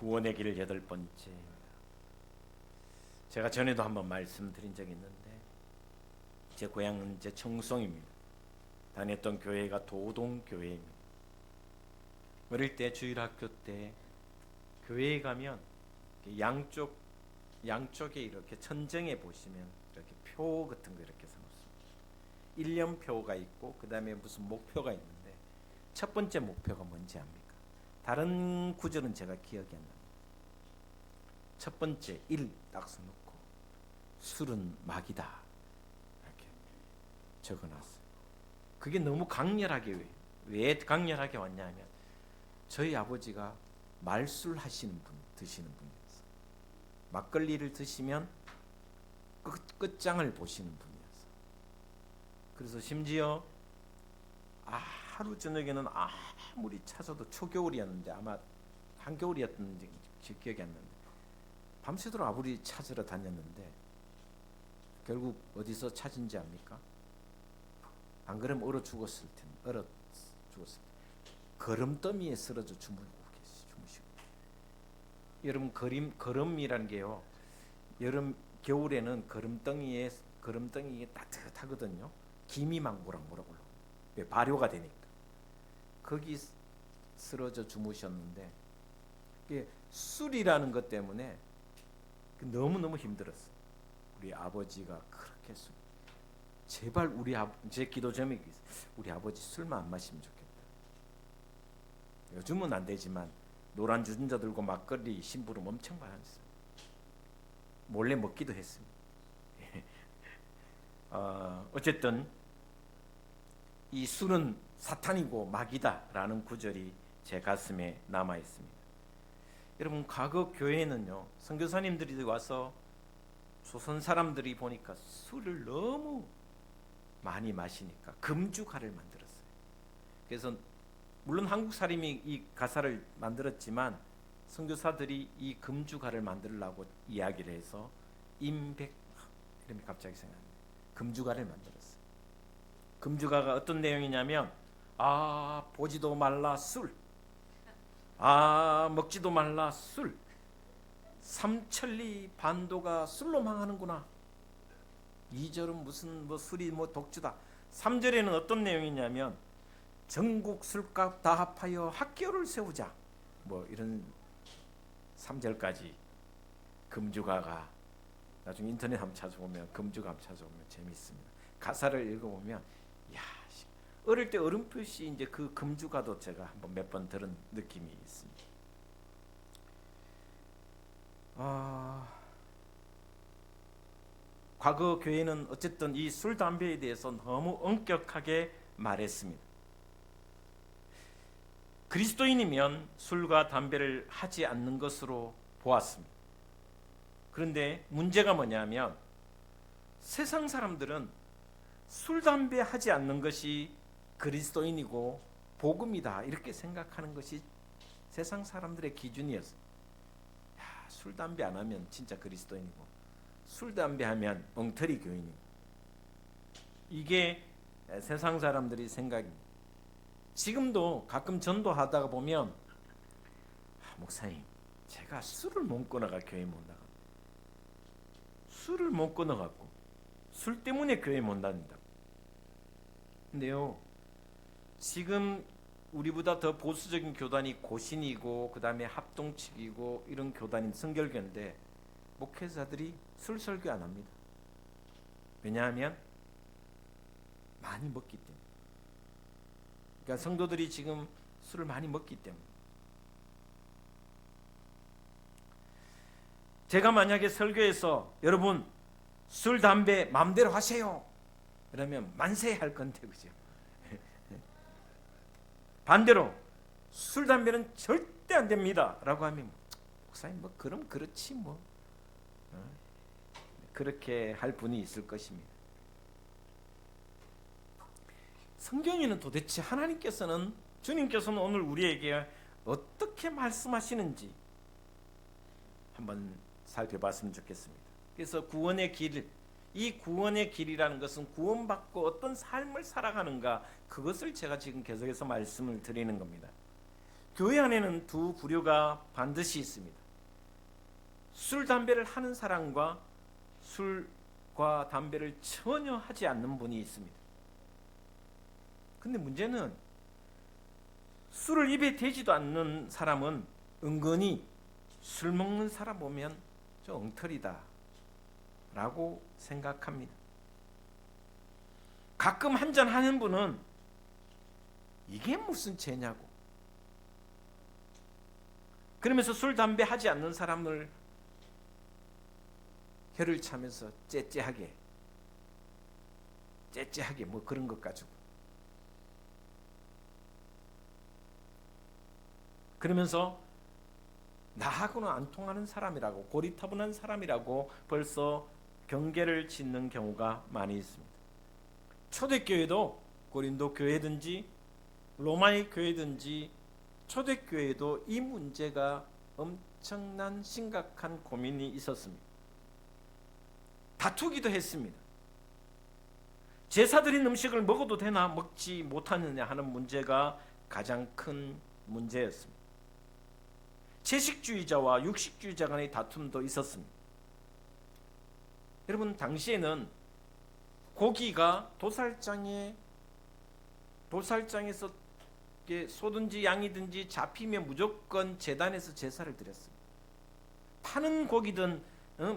구원의 길 8번째. 제가 전에도 한번 말씀드린 적이 있는데 제 고향은 이제 청송입니다. 다녔던 교회가 도동교회입니다. 어릴 때 주일학교 때 교회에 가면 양쪽에 이렇게 천정에 보시면 이렇게 표 같은 거 이렇게 써놓습니다. 1년표가 있고 그 다음에 무슨 목표가 있는데 첫 번째 목표가 뭔지 압니까? 다른 구절은 제가 기억이 안 납니다. 첫 번째 1 딱 써놓고 술은 막이다 이렇게 적어놨어요. 그게 너무 강렬하게 왜 강렬하게 왔냐면 저희 아버지가 말술 하시는 분, 드시는 분이었어요. 막걸리를 드시면 끝장을 보시는 분이었어요. 그래서 심지어 하루 저녁에는 아무리 찾아도 초겨울이었는데 아마 한겨울이었는지 기억이 안 나는데 밤새도록 아버지 찾으러 다녔는데 결국 어디서 찾은지 압니까? 안 그러면 얼어 죽었을 텐데 거름더미에 쓰러져 주무시고. 여러분 거름이라는 게요. 겨울에는 거름덩이에 따뜻하거든요. 김이 막 모락모락 올라오고 왜 발효가 되니까. 거기 쓰러져 주무셨는데 이게 술이라는 것 때문에 너무너무 힘들었어요. 우리 아버지가 그렇게 제발 제 기도 제목이 우리 아버지 술만 안 마시면 좋겠다. 요즘은 안 되지만 노란 주전자 들고 막걸리 심부름 엄청 많았어요. 몰래 먹기도 했습니다. 어쨌든 이 술은 사탄이고 마귀다라는 구절이 제 가슴에 남아 있습니다. 여러분 과거 교회에는요 선교사님들이 와서 조선 사람들이 보니까 술을 너무 많이 마시니까 금주가를 만들었어요. 그래서 물론 한국 사람이 이 가사를 만들었지만 선교사들이 이 금주가를 만들려고 이야기를 해서 이름이 갑자기 생각납니다. 금주가를 만들었어요. 금주가가 어떤 내용이냐면 보지도 말라 술, 먹지도 말라 술, 삼천리 반도가 술로 망하는구나. 2절은 무슨 술이 독주다. 3절에는 어떤 내용이냐면 전국 술값 다 합하여 학교를 세우자. 이런 3절까지 금주가가 나중에 인터넷 한번 찾아보면 금주가 한번 찾아보면 재미있습니다. 가사를 읽어보면 어릴 때 어렴풋이 이제 그 금주가도 제가 한번 몇 번 들은 느낌이 있습니다. 과거 교회는 어쨌든 이 술 담배에 대해서 너무 엄격하게 말했습니다. 그리스도인이면 술과 담배를 하지 않는 것으로 보았습니다. 그런데 문제가 뭐냐면 세상 사람들은 술, 담배 하지 않는 것이 그리스도인이고 복음이다 이렇게 생각하는 것이 세상 사람들의 기준이었어요. 술, 담배 안 하면 진짜 그리스도인이고 술, 담배 하면 엉터리 교인이고 이게 세상 사람들이 생각입니다. 지금도 가끔 전도하다가 보면 목사님 제가 술을 못 끊어가 교회 못 나가. 술을 못 끊어갖고 술 때문에 교회 못 나간다. 근데요 지금 우리보다 더 보수적인 교단이 고신이고 그 다음에 합동측이고 이런 교단인 성결교인데 목회자들이 술 설교 안 합니다. 왜냐하면 많이 먹기 때문에. 그러니까 성도들이 지금 술을 많이 먹기 때문에. 제가 만약에 설교에서 여러분 술, 담배 마음대로 하세요 그러면 만세 할 건데 그죠? 반대로 술, 담배는 절대 안 됩니다 라고 하면 목사님 그럼 그렇지 그렇게 할 분이 있을 것입니다. 성경에는 도대체 하나님께서는 주님께서는 오늘 우리에게 어떻게 말씀하시는지 한번 살펴봤으면 좋겠습니다. 그래서 구원의 길, 이 구원의 길이라는 것은 구원받고 어떤 삶을 살아가는가 그것을 제가 지금 계속해서 말씀을 드리는 겁니다. 교회 안에는 두 부류가 반드시 있습니다. 술, 담배를 하는 사람과 술과 담배를 전혀 하지 않는 분이 있습니다. 근데 문제는 술을 입에 대지도 않는 사람은 은근히 술 먹는 사람 보면 좀 엉터리다 라고 생각합니다. 가끔 한잔 하는 분은 이게 무슨 죄냐고, 그러면서 술, 담배 하지 않는 사람을 혀를 차면서 째째하게 뭐 그런 것 가지고, 그러면서 나하고는 안 통하는 사람이라고, 고리타분한 사람이라고 벌써 경계를 짓는 경우가 많이 있습니다. 초대교회도, 고린도 교회든지 로마의 교회든지 초대교회도 이 문제가 엄청난 심각한 고민이 있었습니다. 다투기도 했습니다. 제사 드린 음식을 먹어도 되나 먹지 못하느냐 하는 문제가 가장 큰 문제였습니다. 채식주의자와 육식주의자 간의 다툼도 있었습니다. 여러분, 당시에는 고기가 도살장에서 소든지 양이든지 잡히면 무조건 제단에서 제사를 드렸습니다. 파는 고기든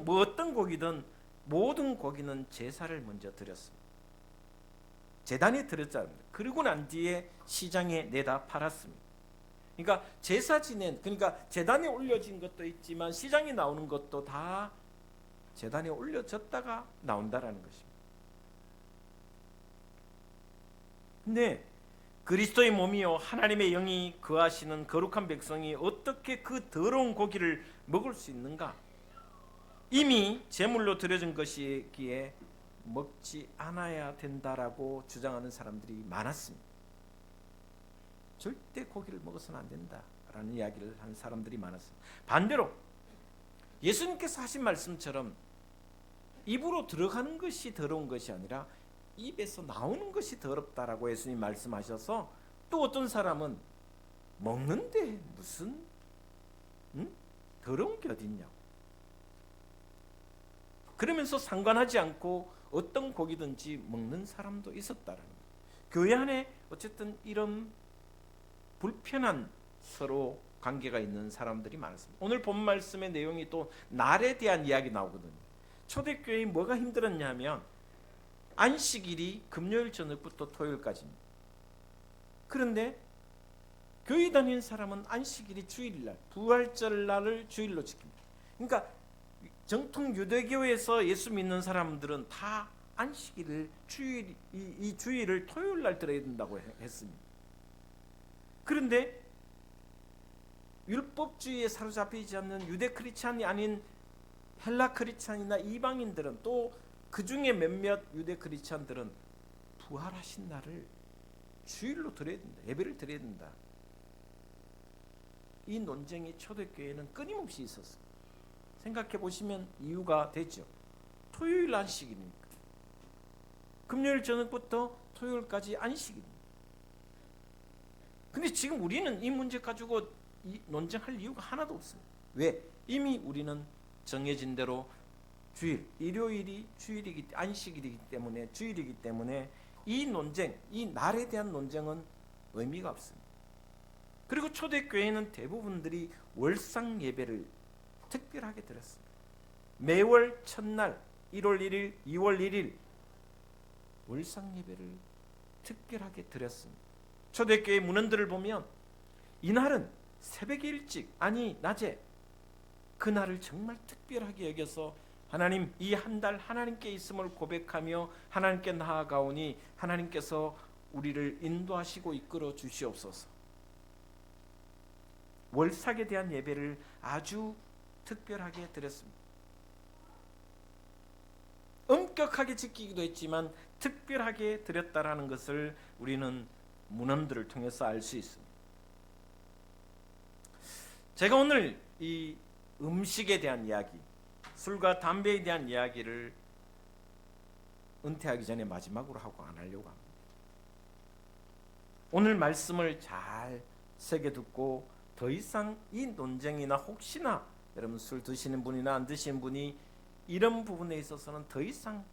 뭐 어떤 고기든 모든 고기는 제사를 먼저 드렸습니다. 제단에 드렸잖아요. 그러고 난 뒤에 시장에 내다 팔았습니다. 그러니까 제사 지낸, 그러니까 제단에 올려진 것도 있지만 시장에 나오는 것도 다 제단에 올려졌다가 나온다라는 것입니다. 근데 그리스도의 몸이요 하나님의 영이 거하시는 거룩한 백성이 어떻게 그 더러운 고기를 먹을 수 있는가? 이미 제물로 드려진 것이기에 먹지 않아야 된다라고 주장하는 사람들이 많았습니다. 절대 고기를 먹어서는 안 된다라는 이야기를 하는 사람들이 많았습니다. 반대로 예수님께서 하신 말씀처럼 입으로 들어가는 것이 더러운 것이 아니라 입에서 나오는 것이 더럽다라고 예수님 말씀하셔서, 또 어떤 사람은 먹는데 무슨 더러운 게 어딨냐고, 그러면서 상관하지 않고 어떤 고기든지 먹는 사람도 있었다라는 거예요. 교회 안에 어쨌든 이런 불편한 서로 관계가 있는 사람들이 많았습니다. 오늘 본 말씀의 내용이 또 날에 대한 이야기 나오거든요. 초대교회에 뭐가 힘들었냐면 안식일이 금요일 저녁부터 토요일까지입니다. 그런데 교회 다니는 사람은 안식일이 주일날, 부활절날을 주일로 지킵니다. 그러니까 정통 유대교에서 예수 믿는 사람들은 다 안식일을 이 주일을 토요일날 들어야 된다고 했습니다. 그런데 율법주의에 사로잡히지 않는 유대 크리스찬이 아닌 헬라 크리스찬이나 이방인들은, 또 그 중에 몇몇 유대 크리스찬들은 부활하신 날을 주일로 드려야 된다, 예배를 드려야 된다. 이 논쟁이 초대교회에는 끊임없이 있었어요. 생각해 보시면 이유가 되죠. 토요일 안식일이니까. 금요일 저녁부터 토요일까지 안식일입니다. 근데 지금 우리는 이 문제 가지고 논쟁할 이유가 하나도 없습니다. 왜? 이미 우리는 정해진 대로 주일, 일요일이 주일이기, 안식일이기 때문에, 주일이기 때문에 이 논쟁, 이 날에 대한 논쟁은 의미가 없습니다. 그리고 초대교회는 대부분들이 월상 예배를 특별하게 드렸습니다. 매월 첫날 1월 1일, 2월 1일 월상 예배를 특별하게 드렸습니다. 초대교회 문헌들을 보면 이날은 새벽에 일찍, 아니 낮에, 그날을 정말 특별하게 여겨서 하나님, 이 한 달 하나님께 있음을 고백하며 하나님께 나아가오니 하나님께서 우리를 인도하시고 이끌어 주시옵소서. 월삭에 대한 예배를 아주 특별하게 드렸습니다. 엄격하게 지키기도 했지만 특별하게 드렸다라는 것을 우리는 문헌들을 통해서 알 수 있습니다. 제가 오늘 이 음식에 대한 이야기, 술과 담배에 대한 이야기를 은퇴하기 전에 마지막으로 하고 안 하려고 합니다. 오늘 말씀을 잘 세게 듣고 더 이상 이 논쟁이나 혹시나 여러분 술 드시는 분이나 안 드시는 분이 이런 부분에 있어서는 더 이상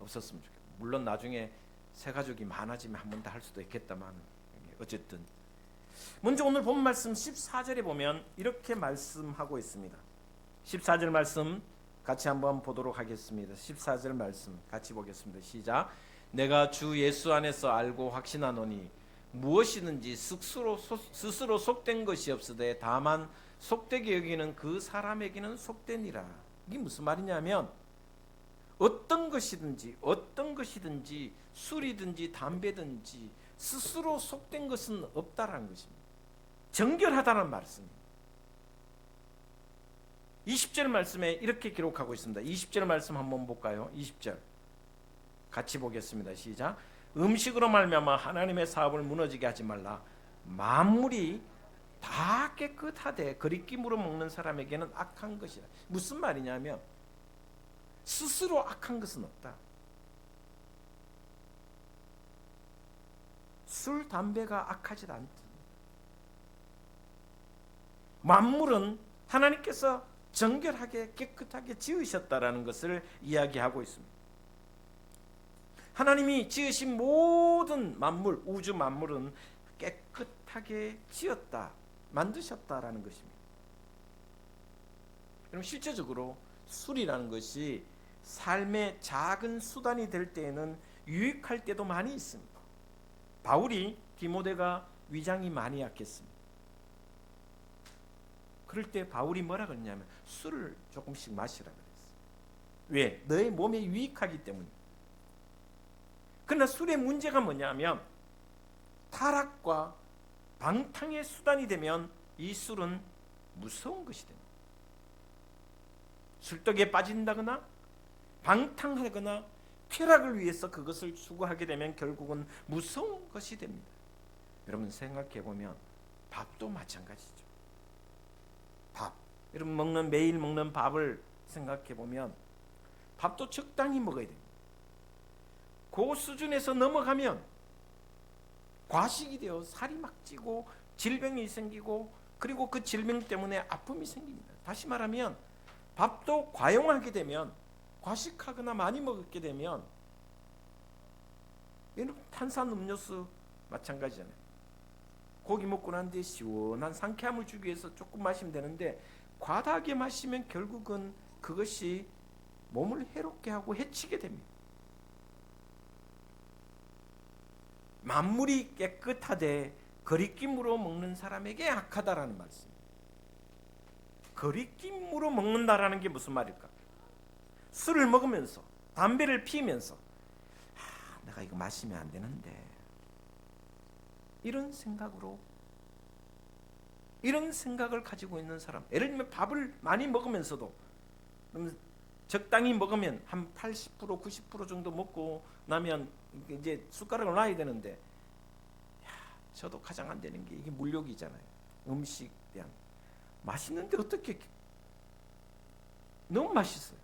없었으면 좋겠어요. 물론 나중에 새 가족이 많아지면 한 번 더 할 수도 있겠다만 어쨌든 먼저 오늘 본 말씀 14절에 보면 이렇게 말씀하고 있습니다. 14절 말씀 같이 한번 보도록 하겠습니다. 14절 말씀 같이 보겠습니다. 시작. 내가 주 예수 안에서 알고 확신하노니 무엇이든지 스스로 속된 것이 없으되 다만 속되게 여기는 그 사람에게는 속되니라. 이게 무슨 말이냐면 어떤 것이든지 술이든지 담배든지 스스로 속된 것은 없다라는 것입니다. 정결하다는 말씀입니다. 20절 말씀에 이렇게 기록하고 있습니다. 20절 말씀 한번 볼까요? 20절 같이 보겠습니다. 시작. 음식으로 말미암아 하나님의 사업을 무너지게 하지 말라. 만물이 다 깨끗하되 거리낌으로 먹는 사람에게는 악한 것이라. 무슨 말이냐면 스스로 악한 것은 없다. 술, 담배가 악하지 않다. 만물은 하나님께서 정결하게 깨끗하게 지으셨다라는 것을 이야기하고 있습니다. 하나님이 지으신 모든 만물, 우주 만물은 깨끗하게 지었다, 만드셨다라는 것입니다. 그럼 실제적으로 술이라는 것이 삶의 작은 수단이 될 때에는 유익할 때도 많이 있습니다. 바울이 디모데가 위장이 많이 약했습니다. 그럴 때 바울이 뭐라 그랬냐면 술을 조금씩 마시라 그랬어요. 왜? 너의 몸에 유익하기 때문에. 그러나 술의 문제가 뭐냐면 타락과 방탕의 수단이 되면 이 술은 무서운 것이 됩니다. 술독에 빠진다거나 방탕하거나 쾌락을 위해서 그것을 추구하게 되면 결국은 무서운 것이 됩니다. 여러분 생각해 보면 밥도 마찬가지죠. 밥, 여러분 매일 먹는 밥을 생각해 보면 밥도 적당히 먹어야 됩니다. 그 수준에서 넘어가면 과식이 되어 살이 막 찌고 질병이 생기고 그리고 그 질병 때문에 아픔이 생깁니다. 다시 말하면 밥도 과용하게 되면 과식하거나 많이 먹게 되면 탄산 음료수 마찬가지잖아요. 고기 먹고 난 뒤에 시원한 상쾌함을 주기 위해서 조금 마시면 되는데 과다하게 마시면 결국은 그것이 몸을 해롭게 하고 해치게 됩니다. 만물이 깨끗하되 거리낌으로 먹는 사람에게 악하다라는 말씀. 거리낌으로 먹는다라는 게 무슨 말일까? 술을 먹으면서 담배를 피우면서 내가 이거 마시면 안 되는데 이런 생각을 가지고 있는 사람. 예를 들면 밥을 많이 먹으면서도 적당히 먹으면 한 80% 90% 정도 먹고 나면 이제 숟가락을 놔야 되는데 저도 가장 안 되는 게 이게 물욕이잖아요. 음식에 대한 맛있는데 어떻게 너무 맛있어요.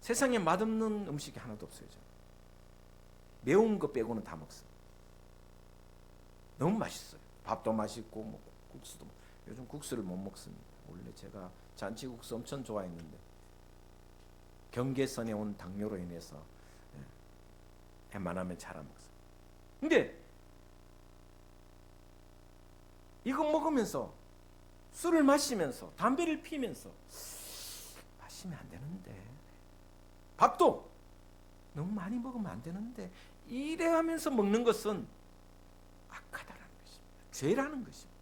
세상에 맛없는 음식이 하나도 없어요. 저는. 매운 거 빼고는 다 먹어요. 너무 맛있어요. 밥도 맛있고 뭐 국수도 요즘 국수를 못 먹습니다. 원래 제가 잔치국수 엄청 좋아했는데 경계선에 온 당뇨로 인해서 웬만하면 잘 안 먹어요. 근데 이거 먹으면서 술을 마시면서 담배를 피면서 마시면 안 되는데 밥도 너무 많이 먹으면 안 되는데 이래 하면서 먹는 것은 악하다라는 것입니다. 죄라는 것입니다.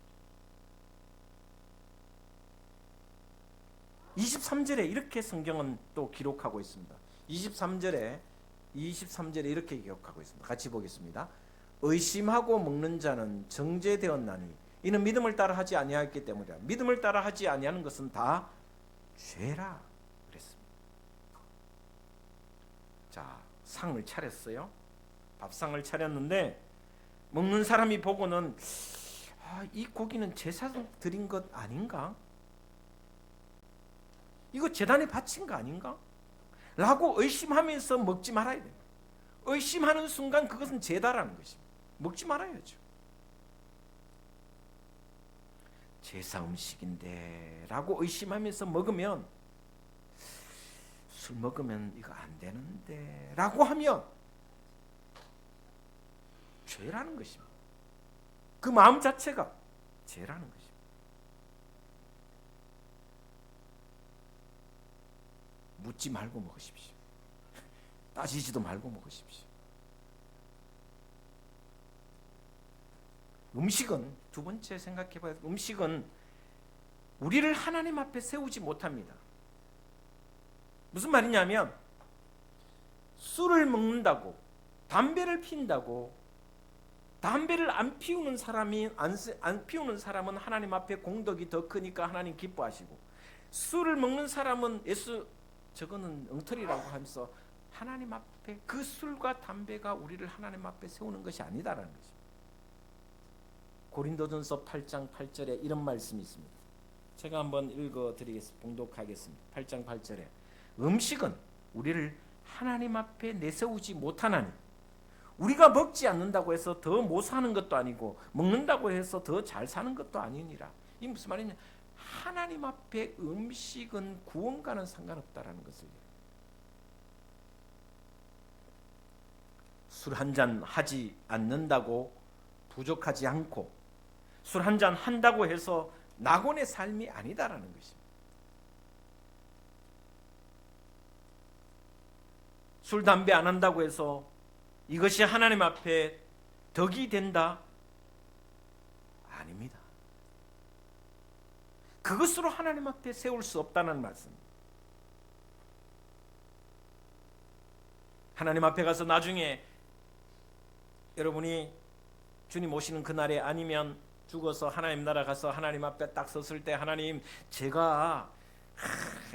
23절에 이렇게 성경은 또 기록하고 있습니다. 23절에 이렇게 기록하고 있습니다. 같이 보겠습니다. 의심하고 먹는 자는 정죄되었나니 이는 믿음을 따라 하지 아니하였기 때문이라. 믿음을 따라 하지 아니하는 것은 다 죄라 그랬습니다. 자, 상을 차렸어요. 밥상을 차렸는데 먹는 사람이 보고는 이 고기는 제사 드린 것 아닌가? 이거 제단에 바친 거 아닌가? 라고 의심하면서 먹지 말아야 돼요. 의심하는 순간 그것은 죄다라는 것입니다. 먹지 말아야죠. 제사 음식인데 라고 의심하면서 먹으면, 술 먹으면 이거 안 되는데 라고 하면 죄라는 것입니다. 그 마음 자체가 죄라는 것입니다. 묻지 말고 먹으십시오. 따지지도 말고 먹으십시오. 음식은, 두 번째 생각해봐야, 음식은 우리를 하나님 앞에 세우지 못합니다. 무슨 말이냐면, 술을 먹는다고, 담배를 피운다고, 담배를 안 피우는 사람은 하나님 앞에 공덕이 더 크니까 하나님 기뻐하시고, 술을 먹는 사람은 예수 저거는 엉터리라고 하면서 하나님 앞에, 그 술과 담배가 우리를 하나님 앞에 세우는 것이 아니다라는 것입니다. 고린도전서 8장 8절에 이런 말씀이 있습니다. 제가 한번 읽어드리겠습니다. 봉독하겠습니다. 8장 8절에 음식은 우리를 하나님 앞에 내세우지 못하나니, 우리가 먹지 않는다고 해서 더 못 사는 것도 아니고 먹는다고 해서 더 잘 사는 것도 아니니라. 이 무슨 말이냐? 하나님 앞에 음식은 구원과는 상관없다라는 것을. 술 한 잔 하지 않는다고 부족하지 않고, 술 한 잔 한다고 해서 낙원의 삶이 아니다라는 것입니다. 술 담배 안 한다고 해서 이것이 하나님 앞에 덕이 된다? 아닙니다. 그것으로 하나님 앞에 세울 수 없다는 말씀입니다. 하나님 앞에 가서 나중에 여러분이 주님 오시는 그날에, 아니면 죽어서 하나님 나라 가서 하나님 앞에 딱 섰을 때, 하나님, 제가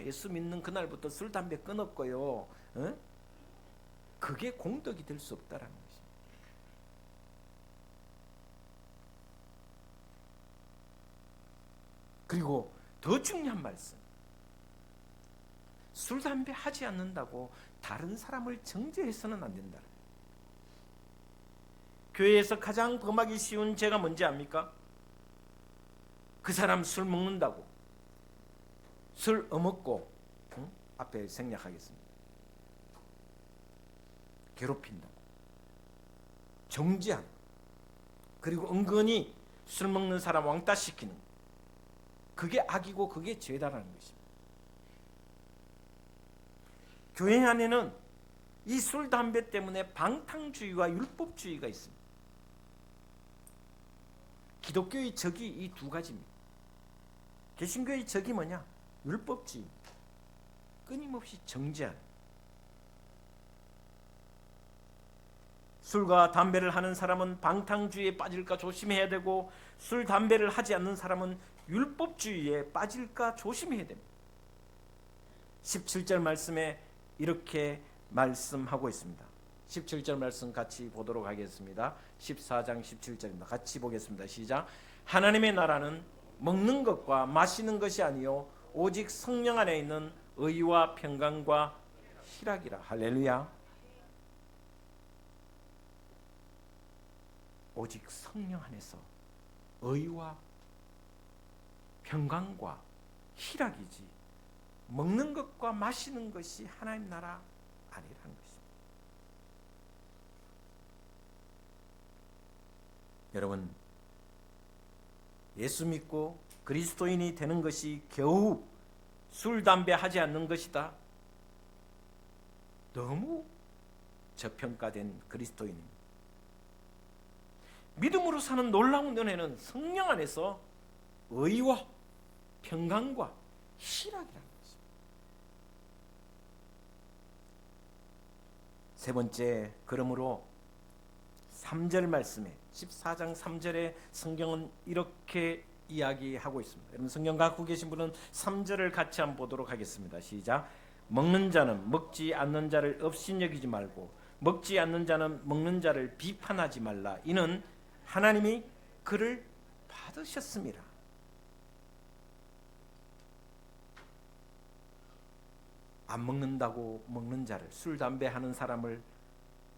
예수 믿는 그날부터 술 담배 끊었고요, 그게 공덕이 될 수 없다라는 것입니다. 그리고 더 중요한 말씀, 술 담배 하지 않는다고 다른 사람을 정죄해서는 안 된다. 교회에서 가장 범하기 쉬운 죄가 뭔지 압니까? 그 사람 술 먹는다고, 술 어먹고, 앞에 생략하겠습니다, 괴롭힌다고, 정죄하는, 그리고 은근히 술 먹는 사람 왕따시키는, 그게 악이고 그게 죄다라는 것입니다. 교회 안에는 이 술, 담배 때문에 방탕주의와 율법주의가 있습니다. 기독교의 적이 이 두 가지입니다. 개신교의 적이 뭐냐? 율법주의, 끊임없이 정죄하는. 술과 담배를 하는 사람은 방탕주의에 빠질까 조심해야 되고, 술, 담배를 하지 않는 사람은 율법주의에 빠질까 조심해야 됩니다. 17절 말씀에 이렇게 말씀하고 있습니다. 17절 말씀 같이 보도록 하겠습니다. 14장 17절입니다. 같이 보겠습니다. 시작. 하나님의 나라는 먹는 것과 마시는 것이 아니요 오직 성령 안에 있는 의와 평강과 희락이라. 할렐루야. 오직 성령 안에서 의와 평강과 희락이지, 먹는 것과 마시는 것이 하나님 나라 아니라는 것입니다. 여러분, 예수 믿고 그리스도인이 되는 것이 겨우 술, 담배 하지 않는 것이다. 너무 저평가된 그리스도인입니다. 믿음으로 사는 놀라운 은혜는 성령 안에서 의와 평강과 희락이라는 것입니다. 세 번째, 그러므로 3절 말씀에, 14장 3절에 성경은 이렇게 이야기하고 있습니다. 여러분 성경 갖고 계신 분은 3절을 같이 한번 보도록 하겠습니다. 시작. 먹는 자는 먹지 않는 자를 업신여기지 말고 먹지 않는 자는 먹는 자를 비판하지 말라. 이는 하나님이 그를 받으셨습니다. 안 먹는다고 먹는 자를, 술, 담배 하는 사람을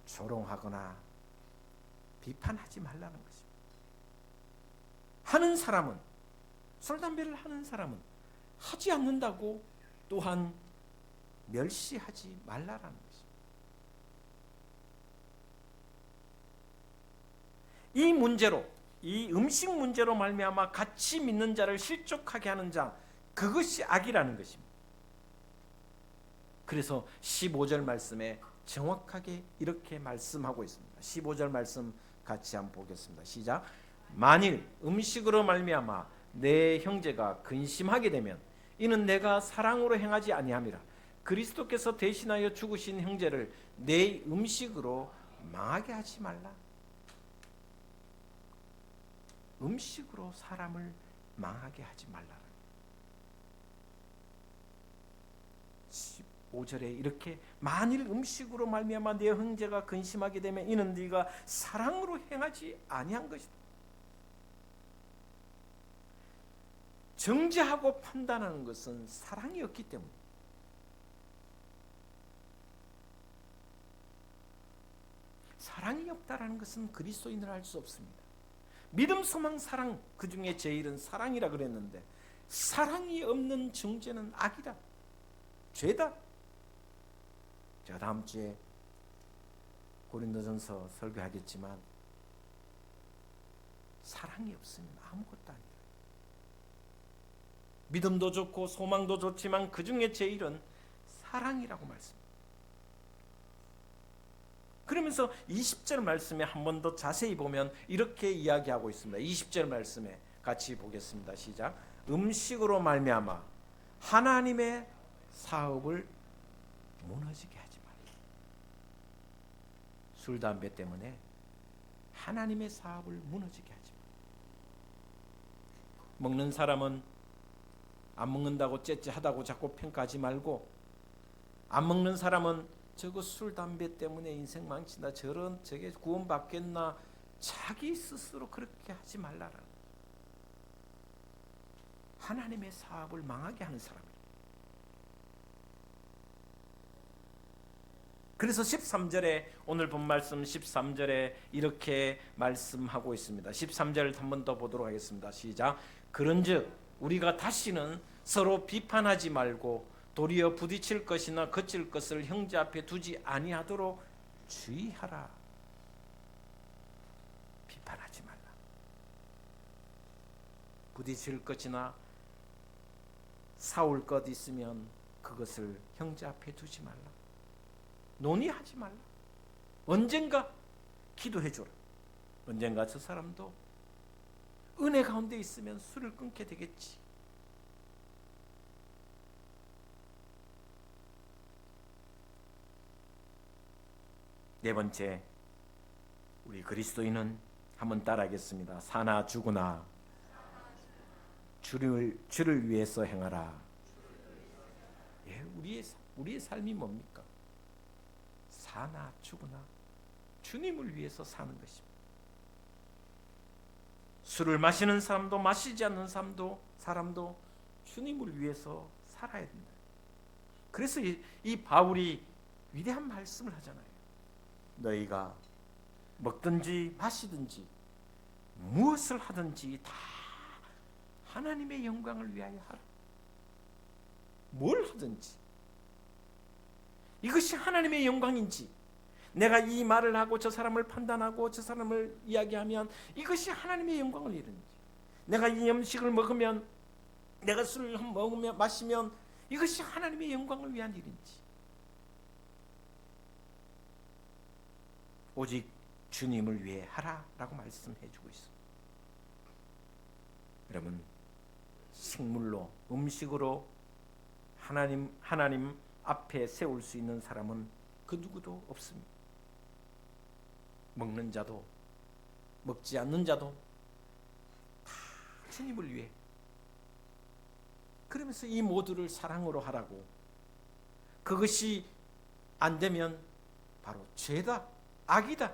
조롱하거나 비판하지 말라는 것입니다. 하는 사람은 술 담배를 하는 사람은 하지 않는다고 또한 멸시하지 말라라는 것입니다. 이 문제로, 이 음식 문제로 말미암아 같이 믿는 자를 실족하게 하는 자, 그것이 악이라는 것입니다. 그래서 15절 말씀에 정확하게 이렇게 말씀하고 있습니다. 15절 말씀 같이 한번 보겠습니다. 시작. 만일 음식으로 말미암아 내 형제가 근심하게 되면 이는 내가 사랑으로 행하지 아니함이라. 그리스도께서 대신하여 죽으신 형제를 내 음식으로 망하게 하지 말라. 음식으로 사람을 망하게 하지 말라. 15절에 이렇게 만일 음식으로 말미암아 내 형제가 근심하게 되면 이는 네가 사랑으로 행하지 아니한 것이다. 정죄하고 판단하는 것은 사랑이 없기 때문에, 사랑이 없다라는 것은 그리스도인을 할 수 없습니다. 믿음, 소망, 사랑, 그 중에 제일은 사랑이라 그랬는데 사랑이 없는 정죄는 악이다, 죄다. 제가 다음 주에 고린도전서 설교하겠지만 사랑이 없으면 아무것도 아니다. 믿음도 좋고 소망도 좋지만 그 중에 제일은 사랑이라고 말씀합니다. 그러면서 20절 말씀에 한 번 더 자세히 보면 이렇게 이야기하고 있습니다. 20절 말씀에 같이 보겠습니다. 시작. 음식으로 말미암아 하나님의 사업을 무너지게 하지 말라. 술, 담배 때문에 하나님의 사업을 무너지게 하지 말라. 먹는 사람은 안 먹는다고 째째하다고 자꾸 평가하지 말고, 안 먹는 사람은 저거 술, 담배 때문에 인생 망친다, 저게 구원받겠나, 자기 스스로 그렇게 하지 말라라. 하나님의 사업을 망하게 하는 사람이에요. 그래서 13절에, 오늘 본 말씀 13절에 이렇게 말씀하고 있습니다. 13절 한 번 더 보도록 하겠습니다. 시작. 그런즉 우리가 다시는 서로 비판하지 말고 도리어 부딪힐 것이나 거칠 것을 형제 앞에 두지 아니하도록 주의하라. 비판하지 말라. 부딪힐 것이나 싸울 것 있으면 그것을 형제 앞에 두지 말라. 논의하지 말라. 언젠가 기도해 줘라. 언젠가 저 사람도 은혜 가운데 있으면 술을 끊게 되겠지. 네 번째, 우리 그리스도인은 한번 따라하겠습니다. 사나 죽으나 주를 위해서 행하라. 예, 우리의 삶이 뭡니까? 사나 죽으나 주님을 위해서 사는 것입니다. 술을 마시는 사람도 마시지 않는 사람도 주님을 위해서 살아야 된다. 그래서 이 바울이 위대한 말씀을 하잖아요. 너희가 먹든지 마시든지 무엇을 하든지 다 하나님의 영광을 위하여 하라. 뭘 하든지 이것이 하나님의 영광인지, 내가 이 말을 하고 저 사람을 판단하고 저 사람을 이야기하면 이것이 하나님의 영광을 이루는지, 내가 이 음식을 먹으면, 내가 술을 먹으면 마시면 이것이 하나님의 영광을 위한 일인지, 오직 주님을 위해 하라라고 말씀해주고 있습니다. 여러분, 식물로, 음식으로 하나님 앞에 세울 수 있는 사람은 그 누구도 없습니다. 먹는 자도 먹지 않는 자도 다 주님을 위해. 그러면서 이 모두를 사랑으로 하라고. 그것이 안 되면 바로 죄다, 악이다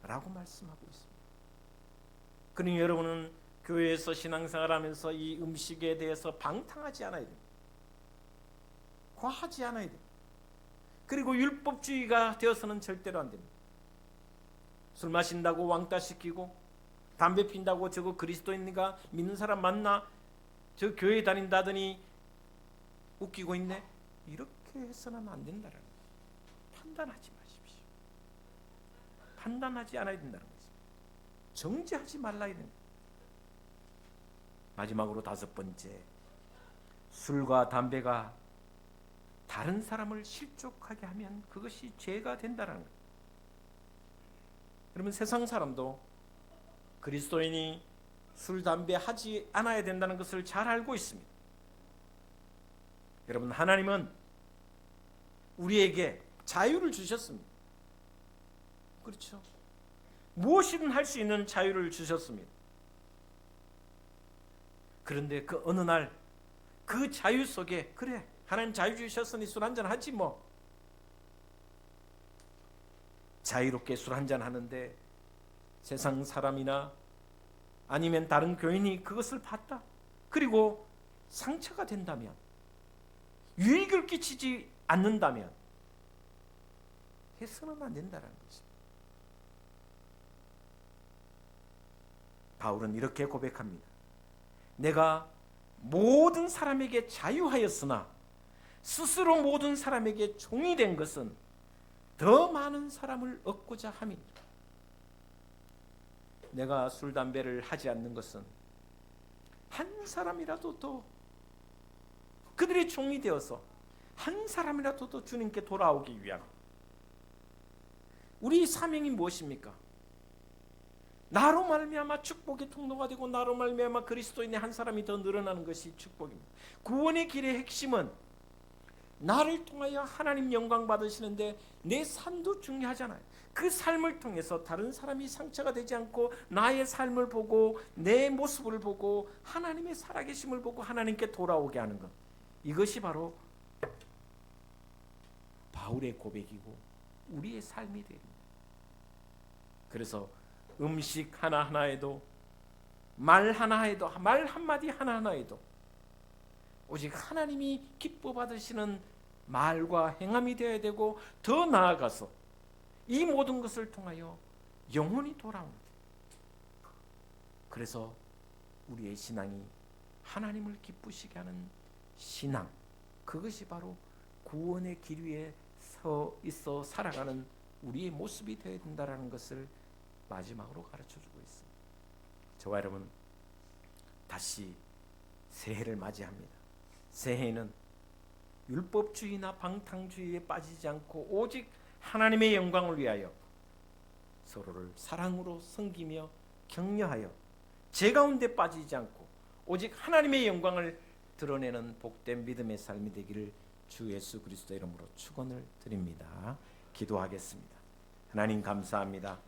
라고 말씀하고 있습니다. 그러니 여러분은 교회에서 신앙생활하면서 이 음식에 대해서 방탕하지 않아야 됩니다. 과하지 않아야 됩니다. 그리고 율법주의가 되어서는 절대로 안 됩니다. 술 마신다고 왕따시키고, 담배 핀다고 저거 그리스도인가 믿는 사람 맞나? 저 교회 다닌다더니 웃기고 있네. 이렇게 해서는 안 된다는 거예요. 판단하지 마십시오. 판단하지 않아야 된다는 거죠. 정죄하지 말라야 됩니다. 마지막으로 5번째, 술과 담배가 다른 사람을 실족하게 하면 그것이 죄가 된다는 거예요. 여러분, 세상 사람도 그리스도인이 술, 담배 하지 않아야 된다는 것을 잘 알고 있습니다. 여러분, 하나님은 우리에게 자유를 주셨습니다. 그렇죠? 무엇이든 할 수 있는 자유를 주셨습니다. 그런데 그 어느 날 그 자유 속에, 그래, 하나님 자유 주셨으니 술 한잔 하지 뭐. 자유롭게 술 한잔 하는데 세상 사람이나 아니면 다른 교인이 그것을 봤다. 그리고 상처가 된다면, 유익을 끼치지 않는다면 해서는 안 된다는 것입니다. 바울은 이렇게 고백합니다. 내가 모든 사람에게 자유하였으나 스스로 모든 사람에게 종이 된 것은 더 많은 사람을 얻고자 함이니라. 내가 술, 담배를 하지 않는 것은 한 사람이라도 더 그들의 종이 되어서 한 사람이라도 더 주님께 돌아오기 위한, 우리 사명이 무엇입니까? 나로 말미암아 축복의 통로가 되고 나로 말미암아 그리스도인의 한 사람이 더 늘어나는 것이 축복입니다. 구원의 길의 핵심은 나를 통하여 하나님 영광 받으시는데 내 삶도 중요하잖아요. 그 삶을 통해서 다른 사람이 상처가 되지 않고 나의 삶을 보고 내 모습을 보고 하나님의 살아계심을 보고 하나님께 돌아오게 하는 것, 이것이 바로 바울의 고백이고 우리의 삶이 됩니다. 그래서 음식 하나하나에도, 말 하나에도, 말 한마디 하나하나에도 오직 하나님이 기뻐 받으시는 말과 행함이 되어야 되고, 더 나아가서 이 모든 것을 통하여 영혼이 돌아옵니다. 그래서 우리의 신앙이 하나님을 기쁘시게 하는 신앙, 그것이 바로 구원의 길 위에 서 있어 살아가는 우리의 모습이 되어야 된다는 것을 마지막으로 가르쳐주고 있습니다. 저와 여러분, 다시 새해를 맞이합니다. 새해는 율법주의나 방탕주의에 빠지지 않고 오직 하나님의 영광을 위하여 서로를 사랑으로 섬기며 격려하여 죄 가운데 빠지지 않고 오직 하나님의 영광을 드러내는 복된 믿음의 삶이 되기를 주 예수 그리스도 이름으로 축원을 드립니다. 기도하겠습니다. 하나님 감사합니다.